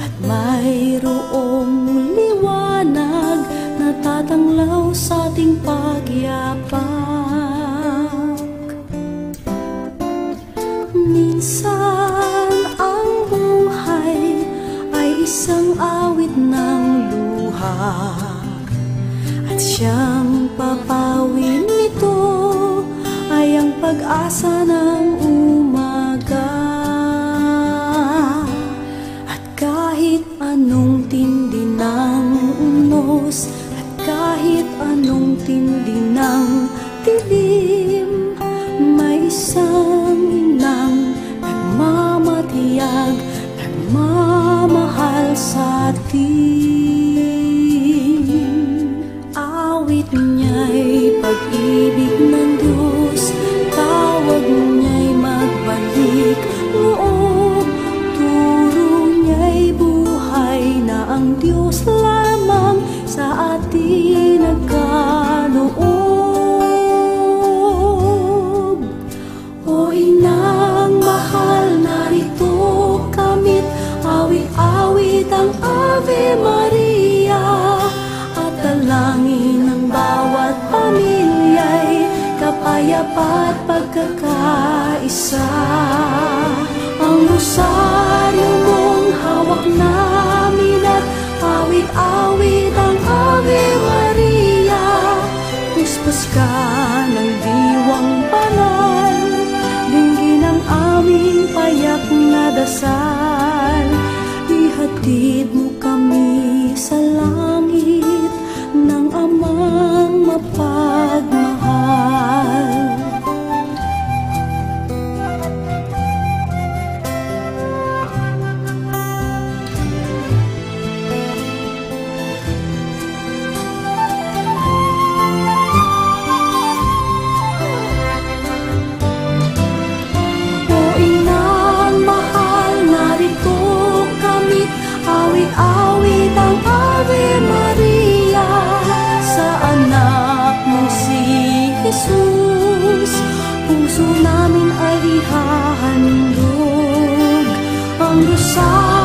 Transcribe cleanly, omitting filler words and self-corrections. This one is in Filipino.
at mayroong liwanag na tatanglaw sa ating pagyapak. Minsan ang buhay ay isang awit ng luha, at siyang papawin nito ay ang pag-asa ng umaga. At kahit anong tindi ng unos, at kahit anong tindi ng dilim, may isang inang nagmamatiyag, nagmamahal sa atin. Awit niya'y pag-ibig ng Diyos, tawag niya'y magbalik loob, turo niya'y buhay na ang Diyos lamang sa atin nagkaloob. O inang mahal, narito kamit, awit-awit ang Ave Maria, at dalangin ng bawat pamilya'y kapayapa at pagkakaisa. Ang rosaryo mong hawak namin at awit-awit ang Ave Maria, puspas ka ng diwang banal, dinggin ang aming payak na dasal. Ihatid mo kami sa langit ng Amang mapagmahal. Awit ang Ave Maria sa anak mo si Jesus, puso namin ay ihahandog ang rosaryo